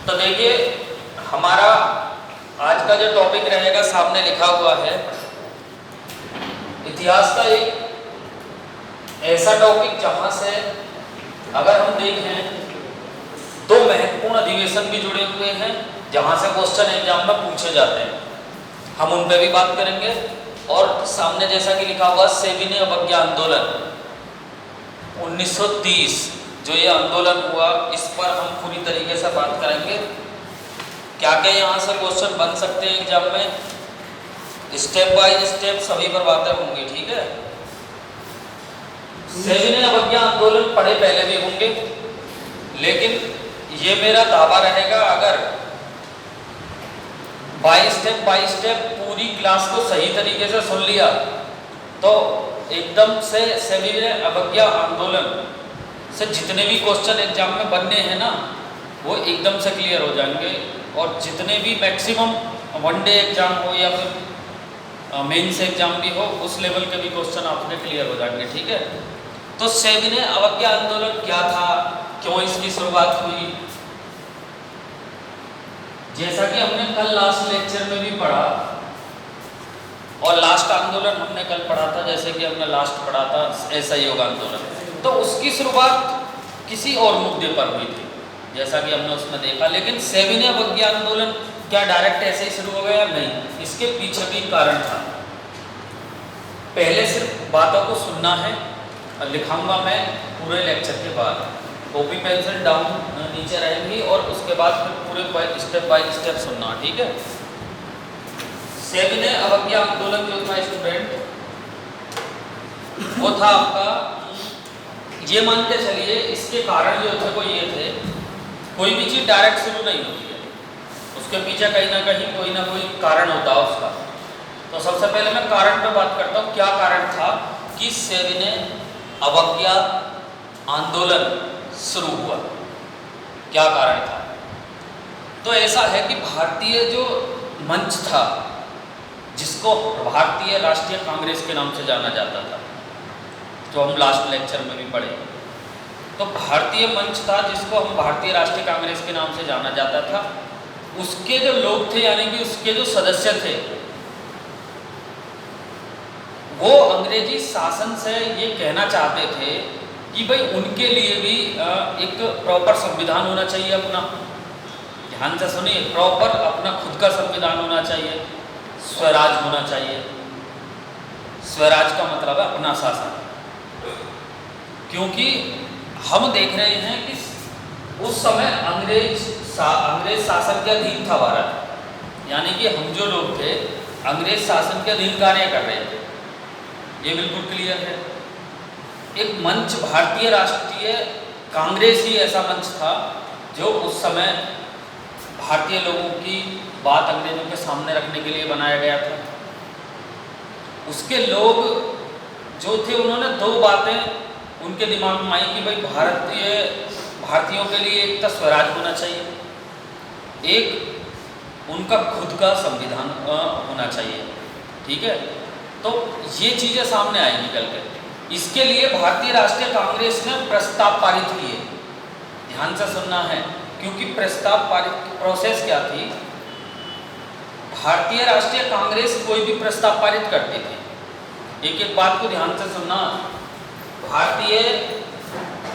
तो देखिए हमारा आज का जो टॉपिक रहेगा सामने लिखा हुआ है, इतिहास का एक ऐसा टॉपिक जहां से अगर हम देखें दो महत्वपूर्ण अधिवेशन भी जुड़े हुए हैं जहां से क्वेश्चन एग्जाम में पूछे जाते हैं, हम उन पे भी बात करेंगे। और सामने जैसा कि लिखा हुआ सेविनय अवज्ञा आंदोलन 1930 जो ये आंदोलन हुआ, इस पर हम पूरी तरीके से बात करेंगे। क्या क्या यहाँ से क्वेश्चन बन सकते हैं एग्जाम में, स्टेप बाय स्टेप सभी पर बातें होंगी, ठीक है। सेविनय अवज्ञा आंदोलन पढ़े पहले भी होंगे, लेकिन ये मेरा दावा रहेगा अगर बाय स्टेप पूरी क्लास को सही तरीके से सुन लिया तो एकदम से सेविनय अवज्ञा आंदोलन से जितने भी क्वेश्चन एग्जाम में बनने हैं ना वो एकदम से क्लियर हो जाएंगे। और जितने भी मैक्सिमम वनडे एग्जाम हो या फिर मेंस एग्जाम भी हो उस लेवल के भी क्वेश्चन आपके क्लियर हो जाएंगे, ठीक है। तो सेविनय अवज्ञा आंदोलन क्या था, क्यों इसकी शुरुआत हुई, जैसा कि हमने कल लास्ट लेक्चर में भी पढ़ा और लास्ट आंदोलन हमने कल पढ़ा था, जैसे कि हमने लास्ट पढ़ा था असहयोग आंदोलन, तो उसकी शुरुआत किसी और मुद्दे पर हुई थी जैसा कि हमने उसमें देखा। लेकिन सेविनय अवज्ञा आंदोलन क्या डायरेक्ट ऐसे ही शुरू हो गया? नहीं, इसके पीछे भी कारण था। पहले सिर्फ बातों को सुनना है, लिखाऊंगा मैं पूरे लेक्चर के बाद, कॉपी पेंसिल डाउन नीचे रहेंगी और उसके बाद फिर पूरे बाय स्टेप सुनना, ठीक है। सेविनय अवज्ञा आंदोलन जो था स्टूडेंट, वो था आपका, ये मान के चलिए इसके कारण जो थे वो ये थे, कोई भी चीज़ डायरेक्ट शुरू नहीं होती है, उसके पीछे कहीं ना कोई कारण होता है उसका। तो सबसे पहले मैं कारण पे बात करता हूँ, क्या कारण था कि सेविनय अवज्ञा आंदोलन शुरू हुआ, क्या कारण था। तो ऐसा है कि भारतीय जो मंच था जिसको भारतीय राष्ट्रीय कांग्रेस के नाम से जाना जाता था, जो हम लास्ट लेक्चर में भी पढ़े, तो भारतीय मंच था जिसको हम भारतीय राष्ट्रीय कांग्रेस के नाम से जाना जाता था। उसके जो लोग थे यानी कि उसके जो सदस्य थे वो अंग्रेजी शासन से ये कहना चाहते थे कि भाई उनके लिए भी एक प्रॉपर संविधान होना चाहिए अपना, ध्यान से सुनिए, प्रॉपर अपना खुद का संविधान होना चाहिए, स्वराज होना चाहिए। स्वराज का मतलब है अपना शासन, क्योंकि हम देख रहे हैं कि उस समय अंग्रेज शासन के अधीन था भारत, यानी कि हम जो लोग थे अंग्रेज शासन के अधीन कार्य कर रहे थे, ये बिल्कुल क्लियर है। एक मंच भारतीय राष्ट्रीय कांग्रेस ही ऐसा मंच था जो उस समय भारतीय लोगों की बात अंग्रेजों के सामने रखने के लिए बनाया गया था। उसके लोग जो थे उन्होंने दो बातें उनके दिमाग में आई कि भाई भारतीयों के लिए एक तो स्वराज होना चाहिए, एक उनका खुद का संविधान होना चाहिए, ठीक है। तो ये चीज़ें सामने आई निकल कर, इसके लिए भारतीय राष्ट्रीय कांग्रेस ने प्रस्ताव पारित किए, ध्यान से सुनना है, क्योंकि प्रस्ताव पारित प्रोसेस क्या थी, भारतीय राष्ट्रीय कांग्रेस कोई भी प्रस्ताव पारित करती थी, एक एक बात को ध्यान से सुनना, भारतीय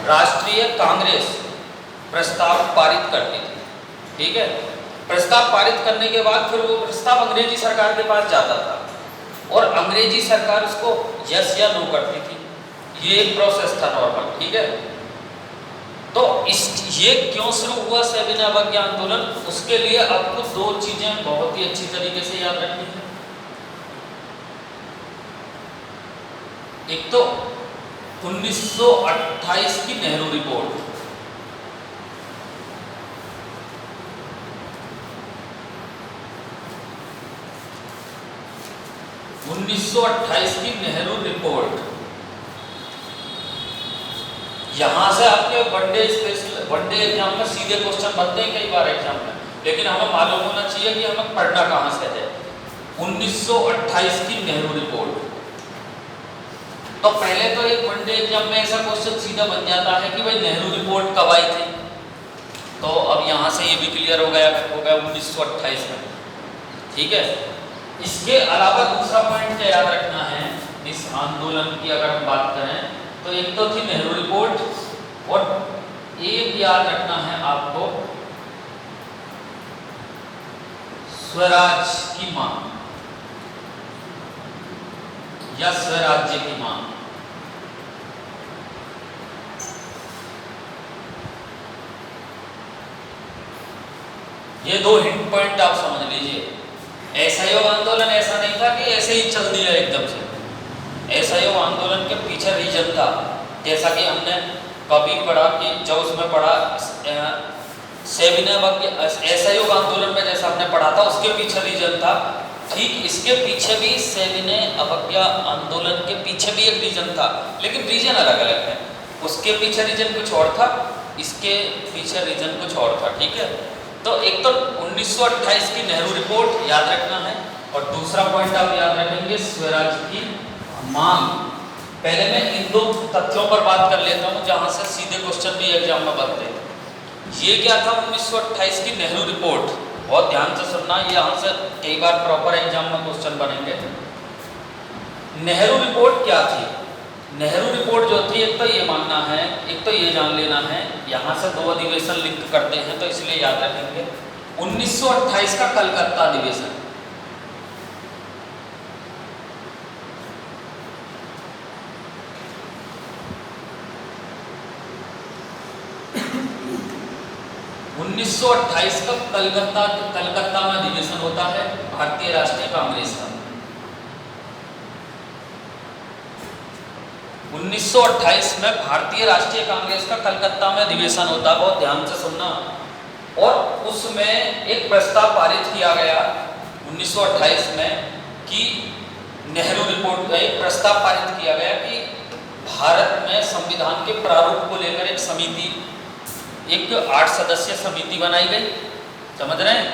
राष्ट्रीय कांग्रेस प्रस्ताव पारित करती थी, ठीक है। प्रस्ताव पारित करने के बाद फिर वो प्रस्ताव अंग्रेजी सरकार के पास जाता था और अंग्रेजी सरकार उसको यस या नो करती थी, ये एक प्रोसेस था नॉर्मल, ठीक है। तो ये क्यों शुरू हुआ सेविनय अवज्ञा आंदोलन, उसके लिए आपको दो चीजें बहुत ही अच्छी तरीके से याद रखनी है। एक तो 1928 की नेहरू रिपोर्ट, की नेहरू रिपोर्ट, यहां से आपके वनडे एग्जाम में सीधे क्वेश्चन बनते हैं कई बार एग्जाम में, लेकिन हमें मालूम होना चाहिए कि हमें पढ़ना कहां से है। 1928 की नेहरू रिपोर्ट, तो पहले तो एक वनडे एग्जाम में ऐसा क्वेश्चन सीधा बन जाता है कि भाई नेहरू रिपोर्ट कब आई थी, तो अब यहाँ से ये भी क्लियर हो गया 1928 में। ठीक है, इसके अलावा दूसरा पॉइंट क्या याद रखना है इस आंदोलन की अगर हम बात करें तो एक तो थी नेहरू रिपोर्ट, और एक याद रखना है आपको स्वराज की मांग या स्वराज्य की मांग। ये दो हिंट पॉइंट आप समझ लीजिए। असहयोग आंदोलन ऐसा नहीं था कि ऐसे ही चल दिया एकदम से। असहयोग आंदोलन के पीछे रीजन था, जैसा कि हमने कभी पढ़ा कि जब उसमें पढ़ा असहयोग आंदोलन में जैसा हमने पढ़ा था उसके पीछे रीजन था, ठीक इसके पीछे भी सविनय अवज्ञा आंदोलन के पीछे भी एक रीजन था, लेकिन रीजन अलग अलग है। उसके पीछे रीजन कुछ और था, इसके पीछे रीजन कुछ और था। ठीक है, तो एक तो 1928 की नेहरू रिपोर्ट याद रखना है, और दूसरा पॉइंट आप याद रखेंगे स्वराज की मांग। पहले मैं इन दो तथ्यों पर बात कर लेता हूं जहां से सीधे क्वेश्चन भी एग्जाम में बनते हैं। ये क्या था 1928 की नेहरू रिपोर्ट, बहुत ध्यान से सुनना, यहाँ से कई बार प्रॉपर एग्जाम में क्वेश्चन बनेंगे। नेहरू रिपोर्ट क्या थी? नेहरू रिपोर्ट जो थी, एक तो ये मानना है, एक तो ये जान लेना है, यहाँ से दो अधिवेशन लिंक करते हैं तो इसलिए याद रखेंगे। 1928 का कलकत्ता अधिवेशन, का कलकत्ता में अधिवेशन होता है भारतीय राष्ट्रीय कांग्रेस का। 1928 में भारतीय राष्ट्रीय कांग्रेस का कलकत्ता में अधिवेशन होता है, बहुत ध्यान से सुनना। और उसमें एक प्रस्ताव पारित किया गया 1928 में कि नेहरू रिपोर्ट, एक प्रस्ताव पारित किया गया कि भारत में संविधान के प्रारूप को लेकर एक समिति, एक 8 सदस्यीय समिति बनाई गई। समझ रहे हैं?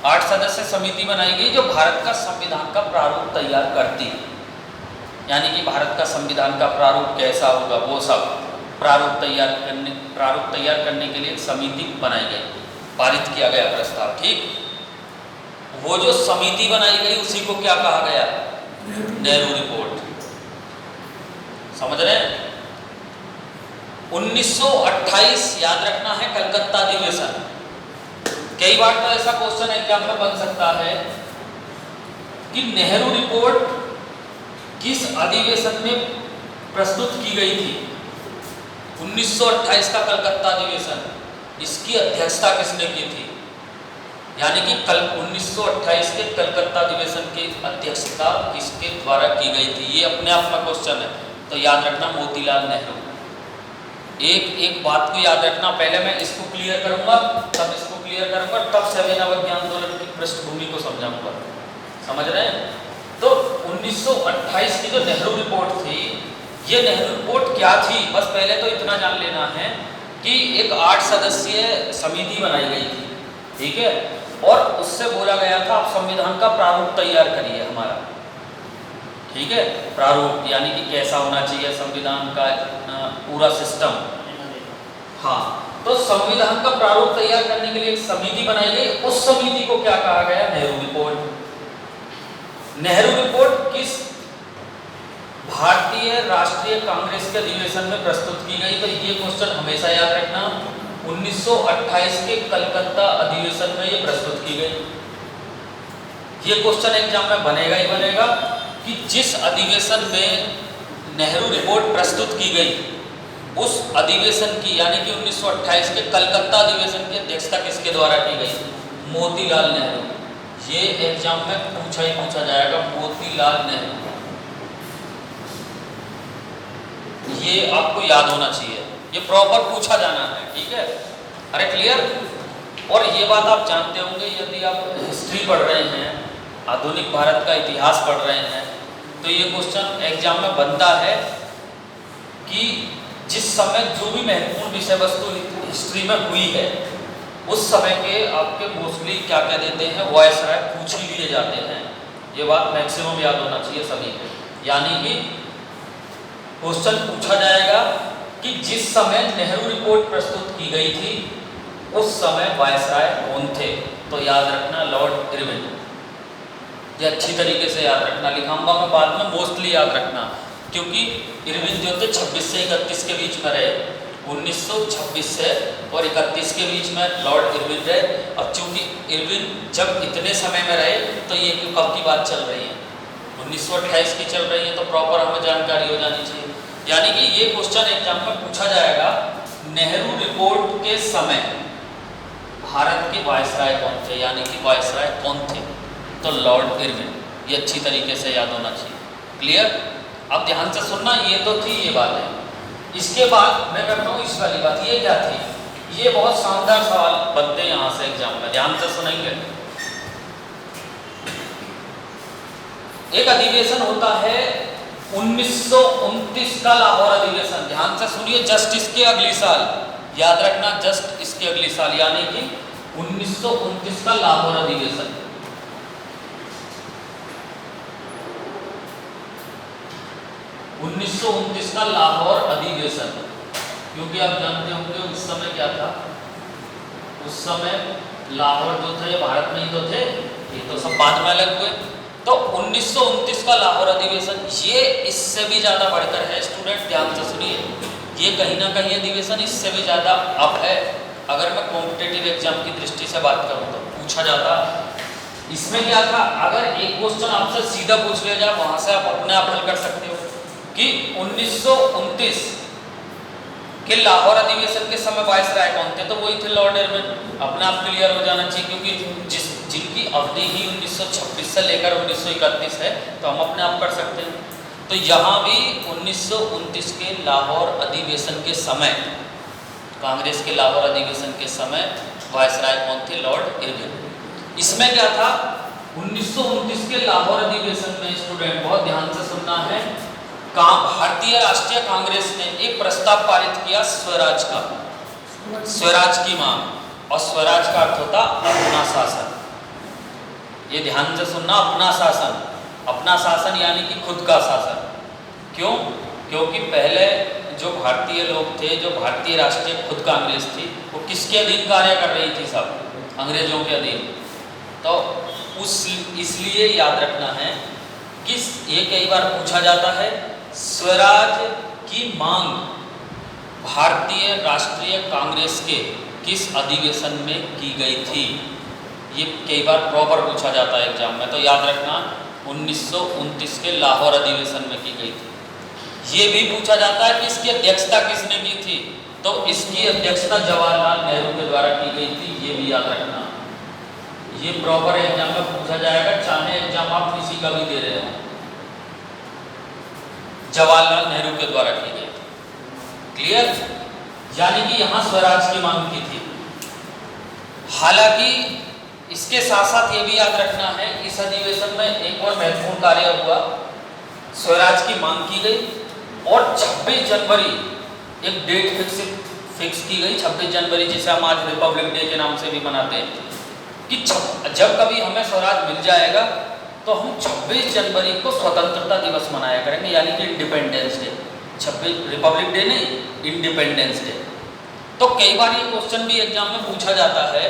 8 सदस्य समिति बनाई गई जो भारत का संविधान का प्रारूप तैयार करती, यानी कि भारत का संविधान का प्रारूप कैसा होगा वो सब प्रारूप तैयार करने के लिए एक समिति बनाई गई, पारित किया गया प्रस्ताव। ठीक, वो जो समिति बनाई गई उसी को क्या कहा गया? नेहरू रिपोर्ट। समझ रहे हैं? 1928 याद रखना है, कलकत्ता अधिवेशन। कई बार तो ऐसा क्वेश्चन एग्जाम में बन सकता है कि नेहरू रिपोर्ट किस अधिवेशन में प्रस्तुत की गई थी? 1928 का कलकत्ता अधिवेशन, इसकी अध्यक्षता किसने की थी? यानी कि 1928 के कलकत्ता अधिवेशन की अध्यक्षता किसके द्वारा की गई थी? ये अपने आप में क्वेश्चन है, तो याद रखना मोतीलाल नेहरू। एक बात को याद रखना, पहले मैं इसको क्लियर करूंगा, तब इसको क्लियर करूंगा, तब सविनय अवज्ञा आंदोलन की पृष्ठभूमि को समझाऊंगा। समझ रहे हैं? तो 1928 की जो नेहरू रिपोर्ट थी, ये नेहरू रिपोर्ट क्या थी? बस पहले तो इतना जान लेना है कि एक 8 सदस्यीय समिति बनाई गई थी। ठीक है, और उससे बोला गया था आप संविधान का प्रारूप तैयार करिए हमारा। ठीक है, प्रारूप यानी कि कैसा होना चाहिए संविधान का पूरा सिस्टम। हाँ, तो संविधान का प्रारूप तैयार करने के लिए एक समिति बनाई गई, उस समिति को क्या कहा गया? नेहरू रिपोर्ट। नेहरू रिपोर्ट किस भारतीय राष्ट्रीय कांग्रेस के अधिवेशन में प्रस्तुत की गई? तो ये क्वेश्चन हमेशा याद रखना, 1928 के कलकत्ता अधिवेशन में ये प्रस्तुत की गई। ये क्वेश्चन एग्जाम में बनेगा ही बनेगा कि जिस अधिवेशन में नेहरू रिपोर्ट प्रस्तुत की गई, उस अधिवेशन की यानी कि 1928 के कलकत्ता अधिवेशन की अध्यक्षता किसके द्वारा की गई? मोतीलाल नेहरू। ये एग्जाम में पूछा ही पूछा जाएगा, मोतीलाल नेहरू। ये आपको याद होना चाहिए, ये प्रॉपर पूछा जाना है। ठीक है, अरे क्लियर? और ये बात आप जानते होंगे, यदि आप हिस्ट्री पढ़ रहे हैं, आधुनिक भारत का इतिहास पढ़ रहे हैं, तो ये क्वेश्चन एग्जाम में बनता है कि जिस समय जो भी महत्वपूर्ण विषय वस्तु हिस्ट्री में हुई है, उस समय के आपके मोस्टली क्या कह देते हैं, वायसराय पूछ ही लिए जाते हैं। ये बात मैक्सिमम याद होना चाहिए सभी को। यानी कि क्वेश्चन पूछा जाएगा कि जिस समय नेहरू रिपोर्ट प्रस्तुत की गई थी, उस समय वायसराय कौन थे? तो याद रखना लॉर्ड इरविन। ये अच्छी तरीके से याद रखना, लिखाऊंगा मैं बाद में, मोस्टली याद रखना, क्योंकि इरविन जो थे 26 से 31 के बीच में रहे, 1926 से और 31 के बीच में लॉर्ड इरविन रहे। अब चूंकि इरविन जब इतने समय में रहे तो ये कब की बात चल रही है? 1928 की चल रही है, तो प्रॉपर हमें जानकारी हो जानी चाहिए। यानी कि ये क्वेश्चन एग्जाम में पूछा जाएगा, नेहरू रिपोर्ट के समय भारत के वायसराय कौन थे, यानी कि वायसराय कौन थे? तो लॉर्ड इरविन। ये अच्छी तरीके से याद होना चाहिए। क्लियर? अब ध्यान से सुनना, ये तो थी ये बात है। इसके बाद मैं करता हूँ इस वाली बात, ये क्या थी? ये बहुत शानदार सवाल बनते हैं यहाँ से एग्जाम में, ध्यान से सुनेंगे। एक अधिवेशन होता है 1929 का लाहौर अधिवेशन, ध्यान से सुनिए, जस्ट इसके अगली साल, याद रखना जस्ट इसके अगली साल, यानी कि 1929 का लाहौर अधिवेशन। 1929 का लाहौर अधिवेशन, क्योंकि आप जानते होंगे उस समय क्या था, उस समय लाहौर जो थे भारत में ही तो थे, ये तो सब बाद में अलग हुए। तो 1929 का लाहौर अधिवेशन, ये इससे भी ज़्यादा बढ़कर है स्टूडेंट, ध्यान से सुनिए, ये कहीं ना कहीं अधिवेशन इससे भी ज़्यादा अप है। अगर मैं कॉम्पिटेटिव एग्जाम की दृष्टि से बात करूँ तो पूछा जाता, इसमें क्या था, अगर एक क्वेश्चन आपसे सीधा पूछ लिया जाए, वहाँ से आप अपने आप हल कर सकते हो कि 1929 के लाहौर अधिवेशन के समय वायसराय कौन थे? तो वही थे लॉर्ड इरविन। अपने आप क्लियर हो जाना चाहिए, क्योंकि जिनकी अवधि ही 1926 से लेकर 1931 है, तो हम अपने आप कर सकते हैं। तो यहाँ भी 1929 के लाहौर अधिवेशन के समय, कांग्रेस के लाहौर अधिवेशन के समय वायसराय कौन थे? Lord Irwin. इसमें क्या था, 1929 के लाहौर अधिवेशन में स्टूडेंट बहुत ध्यान से सुनना है, भारतीय राष्ट्रीय कांग्रेस ने एक प्रस्ताव पारित किया स्वराज का, स्वराज की मांग, और स्वराज का अर्थ होता अपना शासन। ये ध्यान से सुनना, अपना शासन, अपना शासन यानी कि खुद का शासन। क्यों? क्योंकि पहले जो भारतीय लोग थे, जो भारतीय राष्ट्रीय खुद कांग्रेस थी, वो किसके अधीन कार्य कर रही थी? सब अंग्रेजों के अधीन। तो इसलिए याद रखना है कि ये कई बार पूछा जाता है, स्वराज की मांग भारतीय राष्ट्रीय कांग्रेस के किस अधिवेशन में की गई थी? ये कई बार प्रॉपर पूछा जाता है एग्जाम में, तो याद रखना 1929 के लाहौर अधिवेशन में की गई थी। ये भी पूछा जाता है कि इसकी अध्यक्षता किसने की थी? तो इसकी अध्यक्षता जवाहरलाल नेहरू के द्वारा की गई थी, ये भी याद रखना। ये प्रॉपर एग्जाम में पूछा जाएगा, चाहे एग्जाम आप किसी का भी दे रहे हो, जवाहरलाल नेहरू के द्वारा की गई थी। क्लियर? यानी कि यहां स्वराज की मांग की थी। हालांकि इसके साथ साथ ये भी याद रखना है, इस अधिवेशन में एक और महत्वपूर्ण कार्य हुआ, स्वराज की मांग की गई और 26 जनवरी एक डेट फिक्स की गई, 26 जनवरी, जिसे हम आज रिपब्लिक डे के नाम से भी मनाते हैं, कि जब कभी हमें स्वराज मिल जाएगा तो हम 26 जनवरी को स्वतंत्रता दिवस मनाया करेंगे, यानी कि इंडिपेंडेंस डे। 26 रिपब्लिक डे नहीं, इंडिपेंडेंस डे। तो कई बार ये क्वेश्चन भी एग्जाम में पूछा जाता है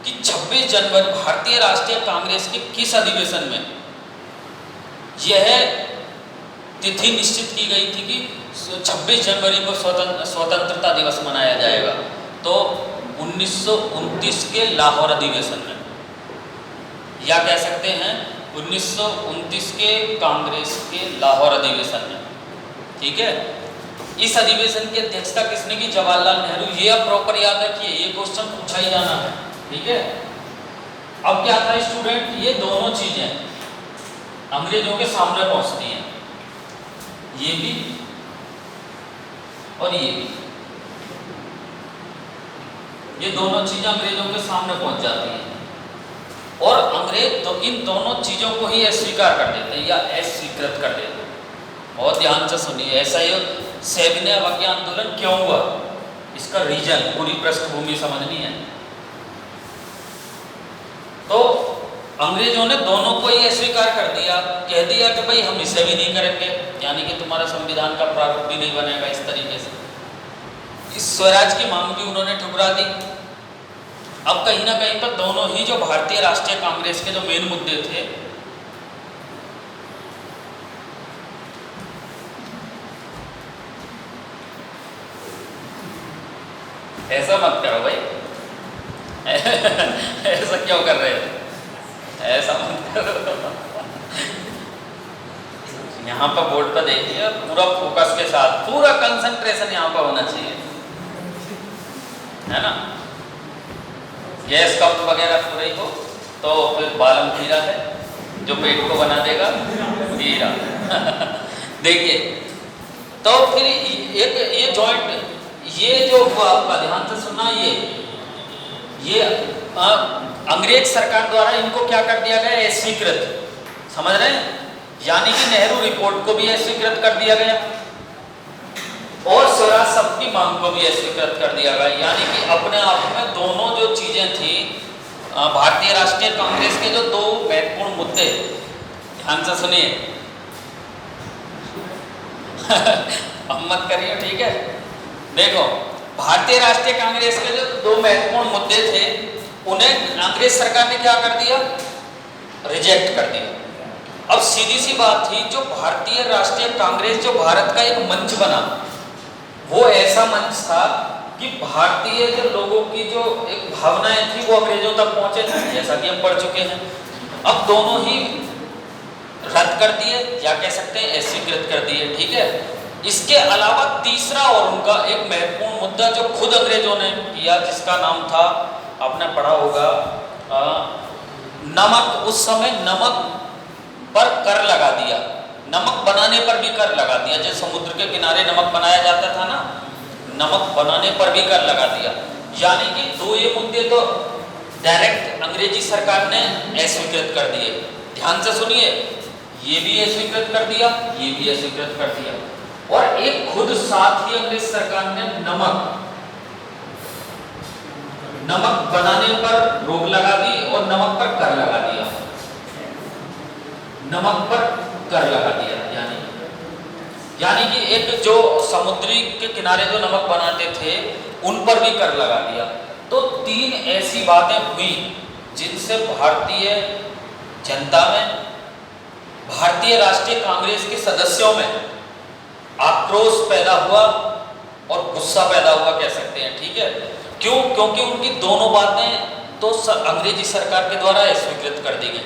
कि 26 जनवरी भारतीय राष्ट्रीय कांग्रेस के किस अधिवेशन में यह तिथि निश्चित की गई थी कि 26 जनवरी को स्वतंत्रता दिवस मनाया जाएगा? तो 1929 के लाहौर अधिवेशन में, या कह सकते हैं 1929 के कांग्रेस के लाहौर अधिवेशन में। ठीक है? इस अधिवेशन की अध्यक्षता किसने की? जवाहरलाल नेहरू। ये अब प्रॉपर याद रखिए, ये क्वेश्चन पूछा ही जाना है। ठीक है? अब क्या था स्टूडेंट, ये दोनों चीजें अंग्रेजों के सामने पहुंचती हैं, ये भी और ये भी, ये दोनों चीजें अंग्रेजों के सामने पहुंच जाती हैं, और अंग्रेज तो इन दोनों चीजों को ही अस्वीकार कर देते हैं या अस्वीकृत कर देते हैं। बहुत ध्यान से सुनिए, ऐसा ये सविनय अवज्ञा आंदोलन क्यों हुआ, इसका रीजन, पूरी पृष्ठभूमि समझनी है। तो अंग्रेजों ने दोनों को ही अस्वीकार कर दिया, कह दिया कि भाई हम इसे भी नहीं करेंगे, यानी कि तुम्हारा संविधान का प्रारूप भी नहीं बनेगा। इस तरीके से इस स्वराज की मांग भी उन्होंने ठुकरा दी। अब कहीं ना कहीं पर दोनों ही जो भारतीय राष्ट्रीय कांग्रेस के जो मेन मुद्दे थे, ऐसा मत करो भाई ऐसा क्यों कर रहे हो, ऐसा मत करो। यहाँ पर बोर्ड पर देखिए, पूरा फोकस के साथ, पूरा कंसंट्रेशन यहाँ पर होना चाहिए, है ना। गैस कफ वगैरह हो रही हो तो फिर बालम खीरा है जो पेट को बना देगा खीरा। देखिए, तो फिर एक ये जॉइंट, ये जो आपका ध्यान से सुनना, ये अंग्रेज सरकार द्वारा इनको क्या कर दिया गया, अस्वीकृत, समझ रहे हैं, यानी कि नेहरू रिपोर्ट को भी अस्वीकृत कर दिया गया और स्वराज शब्द की मांग को भी अस्वीकृत कर दिया गया। यानी कि अपने आप में दोनों जो चीजें थी, भारतीय राष्ट्रीय कांग्रेस के जो दो महत्वपूर्ण मुद्दे, ध्यान से सुनिए अब मत करिए, ठीक है। देखो, भारतीय राष्ट्रीय कांग्रेस के जो दो महत्वपूर्ण मुद्दे थे, उन्हें अंग्रेज सरकार ने क्या कर दिया, रिजेक्ट कर दिया। अब सीधी सी बात थी, जो भारतीय राष्ट्रीय कांग्रेस जो भारत का एक मंच बना, वो ऐसा मंच था कि भारतीय जो लोगों की जो एक भावनाएं थी वो अंग्रेजों तक पहुंचे थे, जैसा कि हम पढ़ चुके हैं। अब दोनों ही रद्द कर दिए, या कह सकते हैं अस्वीकृत कर दिए, ठीक है। इसके अलावा तीसरा और उनका एक महत्वपूर्ण मुद्दा जो खुद अंग्रेजों ने किया, जिसका नाम था, आपने पढ़ा होगा, नमक। उस समय नमक पर कर लगा दिया, नमक बनाने पर भी कर लगा दिया। जैसे समुद्र के किनारे नमक बनाया जाता था ना, नमक बनाने पर भी कर लगा दिया। यानी कि दो ये मुद्दे तो डायरेक्ट अंग्रेजी सरकार ने अस्वीकृत कर दिए। ध्यान से सुनिए, ये भी अस्वीकृत कर दिया, ये भी अस्वीकृत कर दिया। और एक खुद साथ ही अंग्रेज सरकार ने नमक बनाने पर रोक लगा दी और नमक पर कर लगा दिया, नमक पर कर लगा दिया। यानी कि एक जो समुद्री के किनारे जो नमक बनाते थे उन पर भी कर लगा दिया। तो तीन ऐसी बातें हुई जिनसे भारतीय जनता में, भारतीय राष्ट्रीय कांग्रेस के सदस्यों में आक्रोश पैदा हुआ और गुस्सा पैदा हुआ, कह सकते हैं, ठीक है। क्यों? क्योंकि उनकी दोनों बातें तो अंग्रेजी सरकार के द्वारा स्वीकृत कर दी गई।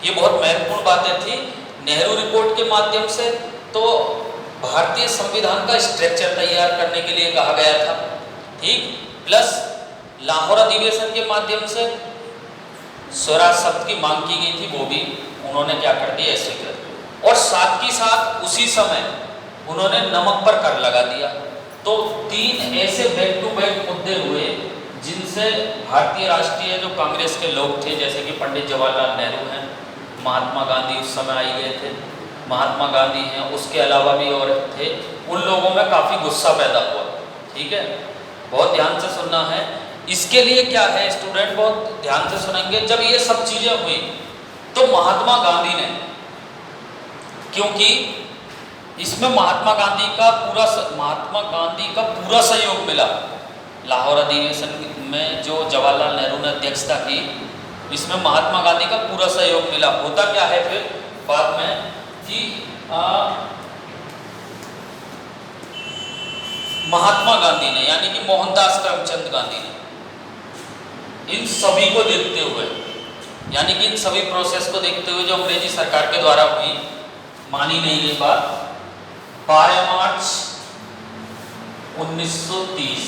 ये बहुत महत्वपूर्ण बातें थी। नेहरू रिपोर्ट के माध्यम से तो भारतीय संविधान का स्ट्रक्चर तैयार करने के लिए कहा गया था, ठीक, प्लस लाहौर अधिवेशन के माध्यम से स्वराज शब्द की मांग की गई थी, वो भी उन्होंने क्या कर दिया, स्वीकृत। और साथ ही साथ उसी समय उन्होंने नमक पर कर लगा दिया। तो तीन ऐसे बैक टू बैक मुद्दे हुए जिनसे भारतीय राष्ट्रीय जो कांग्रेस के लोग थे, जैसे कि पंडित जवाहरलाल नेहरू हैं, महात्मा गांधी उस समय आई गए थे, महात्मा गांधी हैं, उसके अलावा भी और थे, उन लोगों में काफ़ी गुस्सा पैदा हुआ, ठीक है। बहुत ध्यान से सुनना है। इसके लिए क्या है, स्टूडेंट बहुत ध्यान से सुनेंगे। जब ये सब चीज़ें हुई तो महात्मा गांधी ने, क्योंकि इसमें महात्मा गांधी का पूरा सहयोग मिला, लाहौर अधिवेशन में जो जवाहरलाल नेहरू ने अध्यक्षता की, इसमें महात्मा गांधी का पूरा सहयोग मिला। होता क्या है फिर बाद में कि महात्मा गांधी ने, यानी कि मोहनदास करमचंद गांधी ने, इन सभी को देखते हुए, यानी कि इन सभी प्रोसेस को देखते हुए जो अंग्रेजी सरकार के द्वारा हुई, मानी नहीं ये बात, 12 मार्च 1930,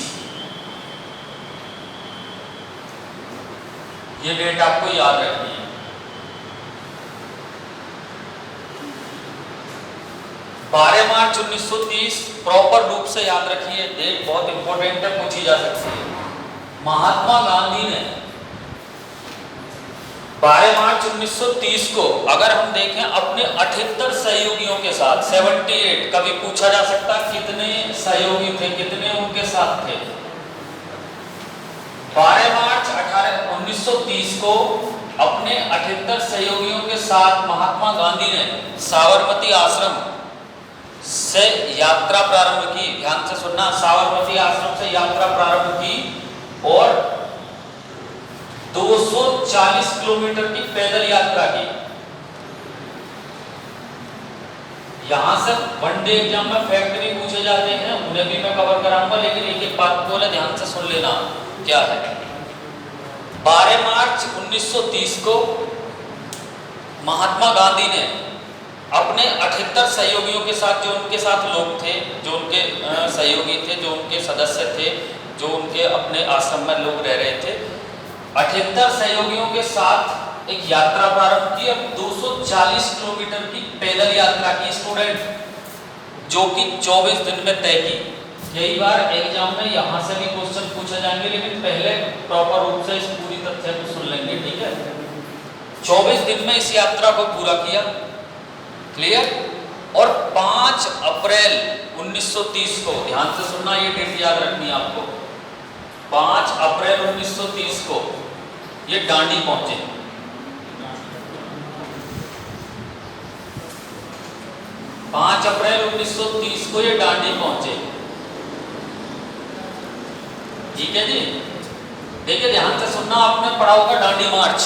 ये डेट आपको याद रखनी है। 12 मार्च 1930 प्रॉपर रूप से याद रखिए, डेट बहुत इंपॉर्टेंट है, पूछी जा सकती है। महात्मा गांधी ने 12 मार्च 1930 को, अगर हम देखें, अपने 78 सहयोगियों के साथ, 78, कभी पूछा जा सकता कितने सहयोगी थे, कितने उनके साथ थे। 12 मार्च 1930 को अपने 78 सहयोगियों के साथ महात्मा गांधी ने साबरमती आश्रम से यात्रा प्रारंभ की। ध्यान से सुनना, साबरमती आश्रम से यात्रा प्रारंभ की और 240 किलोमीटर की पैदल यात्रा की। यहां से वनडे एग्जाम में फैक्ट भी पूछे जाते हैं, उन्हें भी मैं कवर कराऊंगा, लेकिन एक एक बात बोले ध्यान से सुन लेना क्या है। 12 मार्च 1930 को महात्मा गांधी ने अपने 78 सहयोगियों के साथ, जो उनके साथ लोग थे, जो उनके सहयोगी थे, जो उनके सदस्य थे, जो उनके अपने आश्रम में लोग रह रहे थे, 78 सहयोगियों के साथ एक यात्रा प्रारंभ की और 240 किलोमीटर की पैदल यात्रा की स्टूडेंट, जो कि 24 दिन में तय की। कई बार एग्जाम में यहाँ से भी क्वेश्चन पूछे जाएंगे, लेकिन पहले प्रॉपर रूप से इस पूरी तथ्य को सुन लेंगे, ठीक है। 24 दिन में इस यात्रा को पूरा किया, क्लियर। और 5 अप्रैल 1930 को, ध्यान से सुनना, ये डेट याद रखनी है आपको, 5 अप्रैल 1930 को ये डांडी पहुंचे। 5 अप्रैल 1930 को ये डांडी पहुंचे, ठीक है जी। देखिए ध्यान से सुनना, आपने पढ़ा होगा डांडी मार्च,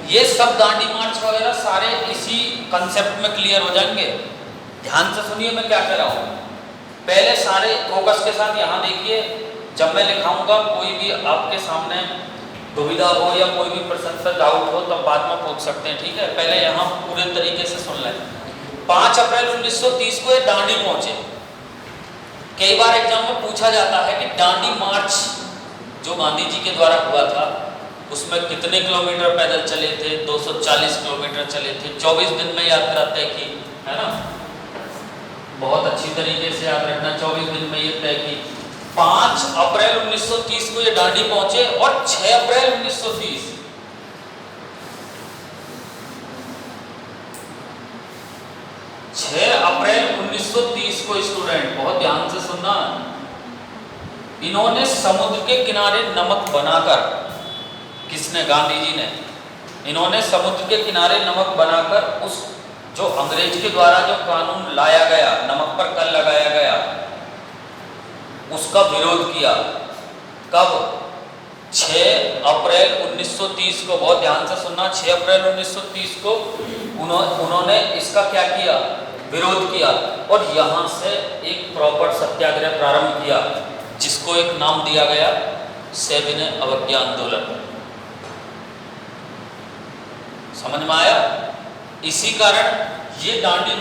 ये सब दांडी मार्च वगैरह सारे इसी कंसेप्ट में क्लियर हो जाएंगे। ध्यान से सुनिए मैं क्या कह रहा हूँ, पहले सारे फोकस के साथ यहाँ देखिए। जब मैं लिखाऊंगा कोई भी आपके सामने दुविधा हो या कोई भी प्रश्न पर डाउट हो तो बाद में पूछ सकते हैं, ठीक है। पहले यहाँ पूरे तरीके से सुन लें। 5 अप्रैल 1930 को ये डांडी पहुंचे। कई बार एग्जाम में पूछा जाता है कि डांडी मार्च जो गांधी जी के द्वारा हुआ था उसमें कितने किलोमीटर पैदल चले थे? 240 किलोमीटर चले थे, 24 दिन में यात्रा तय की, है ना। बहुत अच्छी तरीके से याद रखना, 24 दिन में ये तय की। 5 अप्रैल 1930 को ये डांडी पहुंचे और 6 अप्रैल 1930 6 अप्रैल 1930 को स्टूडेंट बहुत ध्यान से सुनना, इन्होंने समुद्र के किनारे नमक बनाकर, किसने? गांधी जी ने। इन्होंने समुद्र के किनारे नमक बनाकर उस जो अंग्रेज के द्वारा जो कानून लाया गया, नमक पर कर लगाया गया, उसका विरोध किया। कब? 6 अप्रैल 1930 को, बहुत ध्यान से सुनना, 6 अप्रैल 1930 को उन्होंने इसका क्या किया? विरोध किया और यहाँ से एक प्रॉपर सत्याग्रह प्रारंभ किया, जिसको एक नाम दिया गया सविनय अवज्ञा आंदोलन। समझ में आया? इसी कारण ये डांडी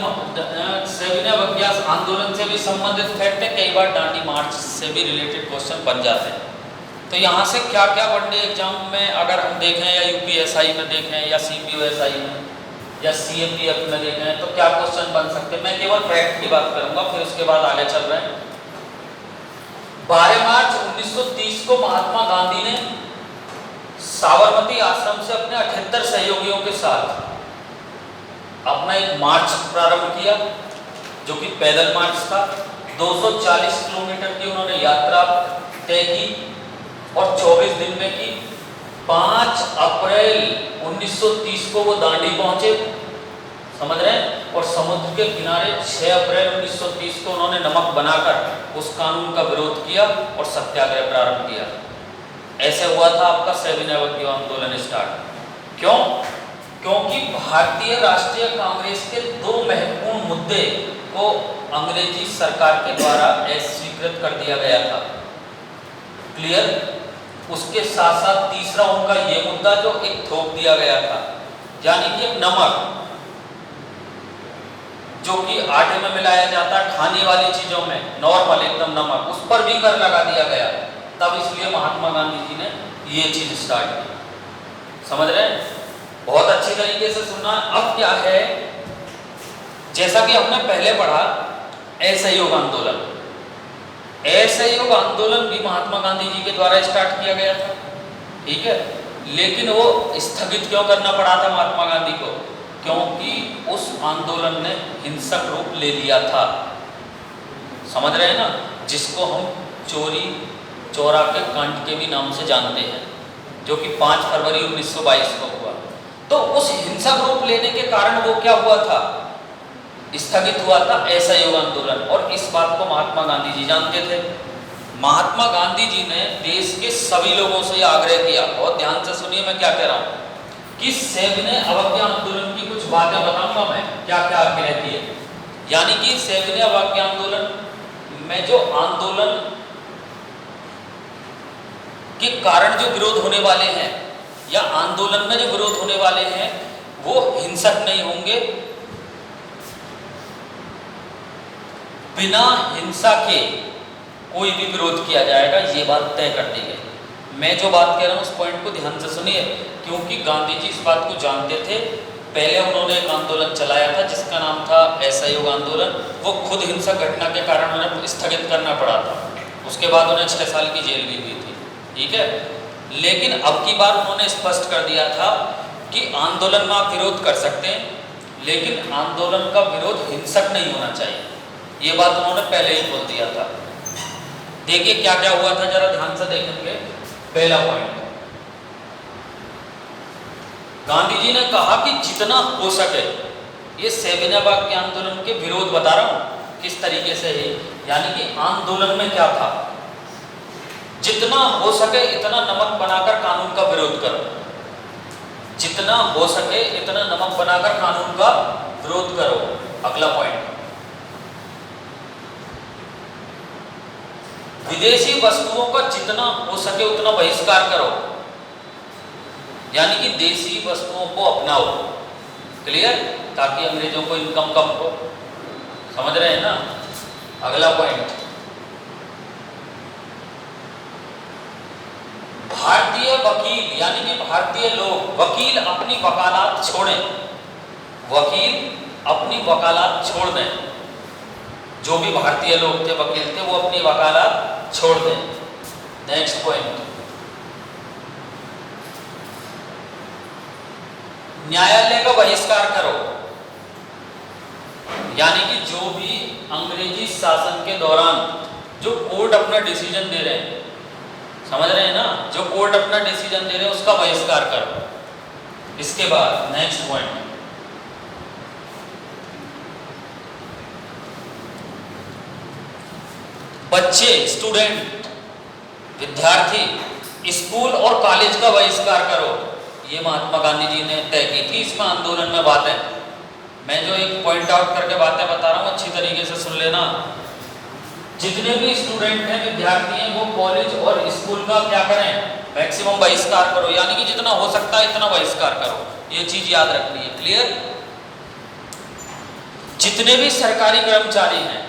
सविनय अवज्ञा आंदोलन से भी संबंधित फैक्ट है, कई बार डांडी मार्च से भी रिलेटेड क्वेश्चन बन जाते हैं। तो यहाँ से क्या क्या वनडे एग्जाम में अगर हम देखें, या यूपीएसआई में देखें, या सीपीओएसआई में, या सीएपीएफ में देखें, तो क्या क्वेश्चन बन सकते हैं? मैं केवल फैक्ट की बात करूंगा, फिर उसके बाद आगे चल रहे हैं। 12 मार्च 1930 को महात्मा गांधी ने साबरमती आश्रम से अपने 78 सहयोगियों के साथ अपना एक मार्च प्रारंभ किया, जो कि पैदल मार्च था। 240 किलोमीटर की उन्होंने यात्रा तय की और 24 दिन में की। 5 अप्रैल 1930 को वो दांडी पहुंचे, समझ रहे हैं। और समुद्र के किनारे 6 अप्रैल 1930 को उन्होंने नमक बनाकर उस कानून का विरोध किया और सत्याग्रह प्रारंभ किया। ऐसे हुआ था आपका सविनय अवज्ञा आंदोलन स्टार्ट। क्यों? क्योंकि भारतीय राष्ट्रीय कांग्रेस के 2 महत्वपूर्ण मुद्दे को अंग्रेजी सरकार के द्वारा अस्वीकृत कर दिया गया था, क्लियर। उसके साथ साथ तीसरा उनका ये मुद्दा जो एक थोप दिया गया था, यानी कि नमक, जो कि आटे में मिलाया जाता है, खाने वाली चीजों में नॉर्मल एकदम नमक, उस पर भी कर लगा दिया गया। तब इसलिए महात्मा गांधी जी ने ये चीज स्टार्ट की, समझ रहे हैं। बहुत अच्छी तरीके से सुनना। अब क्या है, जैसा कि हमने पहले पढ़ा, असहयोग आंदोलन। असहयोग आंदोलन भी महात्मा गांधी जी के द्वारा स्टार्ट किया गया था, ठीक है। लेकिन वो स्थगित क्यों करना पड़ा था महात्मा गांधी को? क्योंकि उस आंदोलन ने हिंसक रूप ले लिया था, समझ रहे हैं ना, जिसको हम चोरी चौरा के कांड के भी नाम से जानते हैं, जो कि 5 फरवरी 1922 को हुआ। तो उस हिंसक रूप लेने के कारण वो क्या हुआ था? स्थगित हुआ था असहयोग आंदोलन। और इस बात को महात्मा गांधी जी जानते थे। महात्मा गांधी जी ने देश के सभी लोगों से आग्रह किया, बहुत ध्यान से सुनिए मैं क्या कह रहा हूं, कि सविनय अवज्ञा आंदोलन की कुछ बातें बताऊंगा मैं क्या क्या आग्रह किए। यानी कि सविनय अवज्ञा आंदोलन में जो आंदोलन के कारण जो विरोध होने वाले हैं या आंदोलन में जो विरोध होने वाले हैं वो हिंसक नहीं होंगे, बिना हिंसा के कोई भी विरोध किया जाएगा, ये बात तय कर दी गई। मैं जो बात कह रहा हूं उस पॉइंट को ध्यान से सुनिए, क्योंकि गांधी जी इस बात को जानते थे। पहले उन्होंने एक आंदोलन चलाया था जिसका नाम था असहयोग आंदोलन, वो खुद हिंसक घटना के कारण उन्हें स्थगित करना पड़ा था, उसके बाद उन्हें 6 साल की जेल भी हुई थी, ठीक है। लेकिन अब की बार उन्होंने स्पष्ट कर दिया था कि आंदोलन में आप विरोध कर सकते हैं, लेकिन आंदोलन का विरोध हिंसक नहीं होना चाहिए, ये बात उन्होंने पहले ही बोल दिया था। देखिए क्या क्या हुआ था, जरा ध्यान से देखेंगे। पहला पॉइंट, गांधी जी ने कहा कि जितना हो सके, ये सविनय अवज्ञा आंदोलन के विरोध बता रहा हूं किस तरीके से है, यानी कि आंदोलन में क्या था, जितना हो सके इतना नमक बनाकर कानून का विरोध करो, जितना हो सके इतना नमक बनाकर कानून का विरोध करो। अगला पॉइंट, विदेशी वस्तुओं का जितना हो सके उतना बहिष्कार करो, यानी कि देसी वस्तुओं को अपनाओ, क्लियर, ताकि अंग्रेजों को इनकम कम हो, समझ रहे हैं ना। अगला पॉइंट, भारतीय वकील यानी कि भारतीय लोग, वकील अपनी वकालत छोड़ें, वकील अपनी वकालत छोड़ दें, जो भी भारतीय लोग थे वकील थे वो अपनी वकालत छोड़ दें। नेक्स्ट पॉइंट, न्यायालय का बहिष्कार करो, यानी कि जो भी अंग्रेजी शासन के दौरान जो कोर्ट अपना डिसीजन दे रहे हैं, समझ रहे हैं ना, जो कोर्ट अपना डिसीजन दे रहे हैं उसका बहिष्कार करो। इसके बाद नेक्स्ट पॉइंट, बच्चे, स्टूडेंट, विद्यार्थी स्कूल और कॉलेज का बहिष्कार करो, ये महात्मा गांधी जी ने तय की थी इसमें आंदोलन में बातें। मैं जो एक पॉइंट आउट करके बातें बता रहा हूँ अच्छी तरीके से सुन लेना। जितने भी स्टूडेंट हैं, विद्यार्थी हैं, वो कॉलेज और स्कूल का क्या करें, मैक्सिमम बहिष्कार करो, यानी कि जितना हो सकता है इतना बहिष्कार करो, ये चीज याद रखनी है, क्लियर। जितने भी सरकारी कर्मचारी हैं,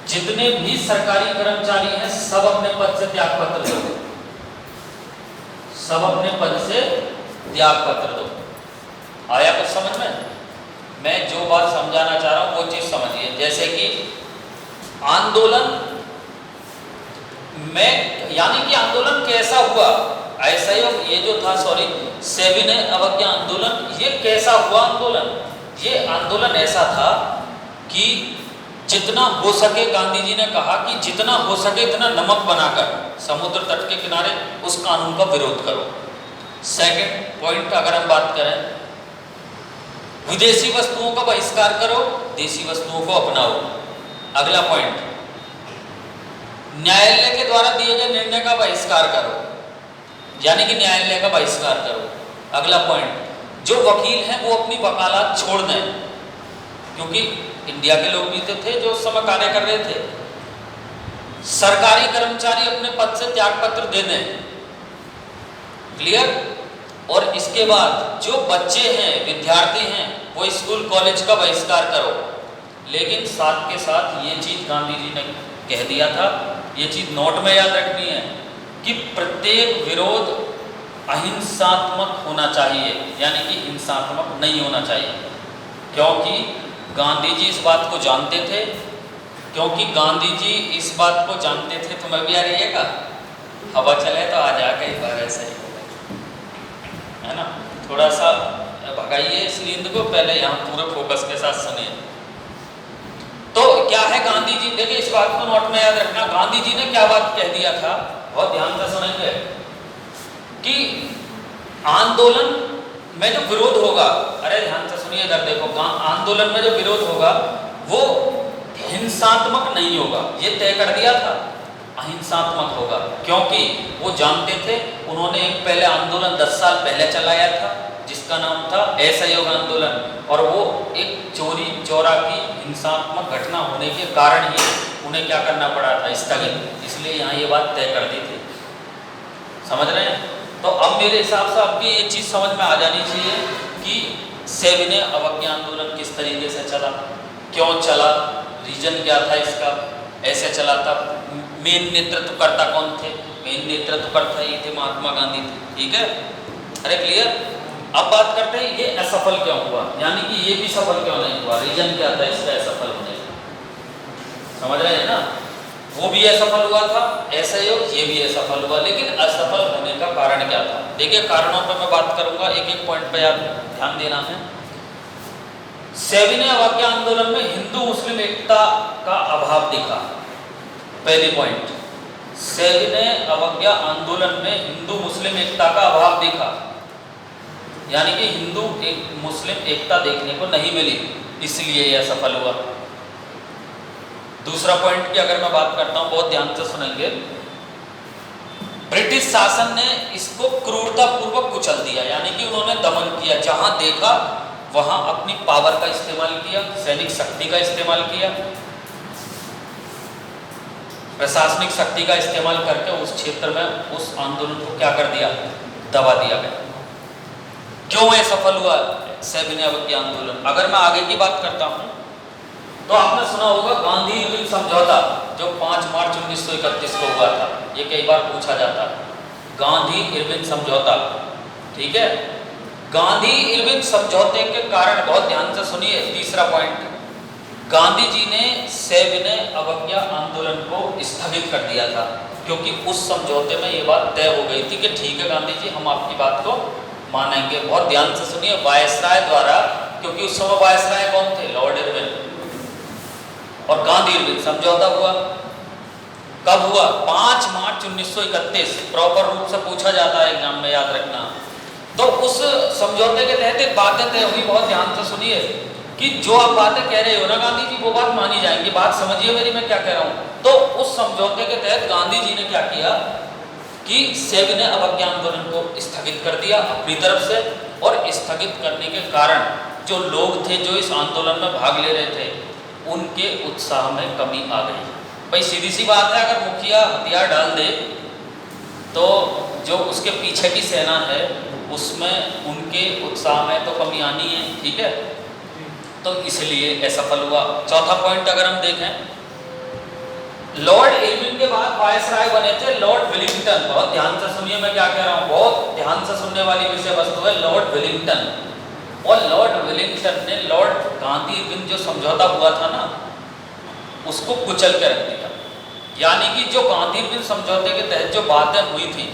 जितने भी सरकारी कर्मचारी हैं, सब अपने पद से त्याग पत्र दो, सब अपने पद से त्याग पत्र दो। आया कुछ समझ में? मैं जो बात समझाना चाह रहा हूं वो चीज समझिए। जैसे कि आंदोलन में, यानी कि आंदोलन कैसा हुआ, असहयोग ये जो था, सॉरी, सविनय अवज्ञा आंदोलन, ये कैसा हुआ आंदोलन, ये आंदोलन ऐसा था कि जितना हो सके, गांधी जी ने कहा कि जितना हो सके इतना नमक बनाकर समुद्र तट के किनारे उस कानून का विरोध करो। सेकंड पॉइंट अगर हम बात करें, विदेशी वस्तुओं का बहिष्कार करो, देसी वस्तुओं को अपनाओ। अगला पॉइंट, न्यायालय के द्वारा दिए गए निर्णय का बहिष्कार करो, यानी कि न्यायालय का बहिष्कार करो। अगला पॉइंट, जो वकील हैं वो अपनी वकालत छोड़ दें, क्योंकि इंडिया के लोग भी तो थे जो उस समय कार्य कर रहे थे। सरकारी कर्मचारी अपने पद से त्याग पत्र दे दें, क्लियर। और इसके बाद जो बच्चे हैं, विद्यार्थी हैं, वो स्कूल कॉलेज का बहिष्कार करो। लेकिन साथ के साथ ये चीज गांधी जी ने कह दिया था, ये चीज नोट में याद रखनी है कि प्रत्येक विरोध अहिंसात्मक होना चाहिए, यानी कि हिंसात्मक नहीं होना चाहिए, क्योंकि गांधी जी इस बात को जानते थे, क्योंकि गांधी जी इस बात को जानते थे। तुम्हें भी आ रहिएगा, हवा चले तो आ जा, कई बार ऐसा ही है ना। थोड़ा सा भगाइए इस नींद को, पहले यहाँ पूरे फोकस के साथ सुनिए। तो क्या है, गांधी जी, देखिए इस बात को नोट में याद रखना, गांधी जी ने क्या बात कह दिया था, बहुत ध्यान से सुनेंगे, कि आंदोलन में जो विरोध होगा, अरे ध्यान से सुनिए इधर देखो, आंदोलन में जो विरोध होगा वो हिंसात्मक नहीं होगा, ये तय कर दिया था। अहिंसात्मक होगा, क्योंकि वो जानते थे, उन्होंने एक पहले आंदोलन 10 साल पहले चलाया था जिसका नाम था असहयोग आंदोलन, और वो एक चोरी चोरा की हिंसात्मक घटना होने के कारण ही उन्हें क्या करना पड़ा था, स्थगित, इसलिए यहाँ ये बात तय कर दी थी। समझ रहे हैं? तो अब मेरे हिसाब से आपकी ये चीज़ समझ में आ जानी चाहिए कि सविनय अवज्ञा आंदोलन किस तरीके से चला, क्यों चला, रीजन क्या था इसका, ऐसे चला था, मेन नेतृत्वकर्ता कौन थे, मेन नेतृत्वकर्ता ये थे महात्मा गांधी थे। ठीक है, अरे क्लियर? अब बात करते हैं ये असफल क्यों हुआ, यानी कि ये भी सफल क्यों नहीं हुआ, रीजन क्या था इसका असफल होने का। समझ रहे हैं ना? वो भी असफल हुआ था असहयोग, ये भी असफल हुआ, लेकिन असफल होने का कारण क्या था? देखिए कारणों पर मैं बात करूंगा, एक एक पॉइंट पे आप ध्यान देना है। सविनय अवज्ञा आंदोलन में हिंदू मुस्लिम एकता का अभाव दिखा। पहली पॉइंट, सविनय अवज्ञा आंदोलन में हिंदू मुस्लिम एकता का अभाव दिखा, यानी कि हिंदू एक मुस्लिम एकता देखने को नहीं मिली, इसलिए यह सफल हुआ। दूसरा पॉइंट की अगर मैं बात करता हूं, बहुत ध्यान से सुनेंगे, ब्रिटिश शासन ने इसको क्रूरतापूर्वक कुचल दिया, यानी कि उन्होंने दमन किया, जहां देखा वहां अपनी पावर का इस्तेमाल किया, सैनिक शक्ति का इस्तेमाल किया, प्रशासनिक शक्ति का इस्तेमाल करके उस क्षेत्र में उस आंदोलन को क्या कर दिया, दबा दिया गया। क्यों ये सफल हुआ सविनय अवज्ञा आंदोलन? अगर मैं आगे की बात करता हूं तो आपने सुना होगा गांधी इरविन समझौता, जो 5 मार्च 1931 को हुआ था, ये कई बार पूछा जाता है, गांधी इरविन समझौता। ठीक है, गांधी इरविन समझौते के कारण, बहुत ध्यान से सुनिए, तीसरा पॉइंट, गांधी जी ने सविनय अवज्ञा आंदोलन को स्थगित कर दिया था, क्योंकि उस समझौते में ये बात तय हो गई थी कि ठीक है गांधी जी, हम आपकी बात को मानेंगे। बहुत ध्यान से सुनिए, वायसराय द्वारा, क्योंकि उस समय वायसराय कौन थे, लॉर्ड इरविन, और गांधी इरविन समझौता हुआ। कब हुआ? 5 मार्च 1931, प्रॉपर रूप से पूछा जाता है एग्जाम में, याद रखना। तो उस समझौते के तहत एक बातें तय हुई, बहुत ध्यान से सुनिए, कि जो आप बातें कह रहे हो ना गांधी जी, वो बात मानी जाएंगी, बात समझिए मेरी मैं क्या कह रहा हूं। तो उस समझौते के तहत गांधी जी ने क्या किया कि सविनय अवज्ञा आंदोलन को स्थगित कर दिया अपनी तरफ से, और स्थगित करने के कारण जो लोग थे जो इस आंदोलन में भाग ले रहे थे, उनके उत्साह में कमी आ गई। भाई सीधी सी बात है, अगर मुखिया हथियार डाल दे तो जो उसके पीछे की सेना है उसमें उनके उत्साह में तो कमी आनी है। ठीक है, तो इसलिए असफल हुआ। चौथा पॉइंट अगर हम देखें, लॉर्ड इरविन के बाद वायसराय बने थे लॉर्ड वेलिंगटन। बहुत ध्यान से सुनिए मैं क्या कह रहा हूं, बहुत ध्यान से सुनने वाली विषय वस्तु है, लॉर्ड वेलिंगटन। और लॉर्ड वेलिंगटन ने लॉर्ड गांधी इरविन जो समझौता हुआ था ना, उसको कुचल के रख दिया। यानी कि जो गांधी इरविन समझौते के तहत जो बातें हुई थी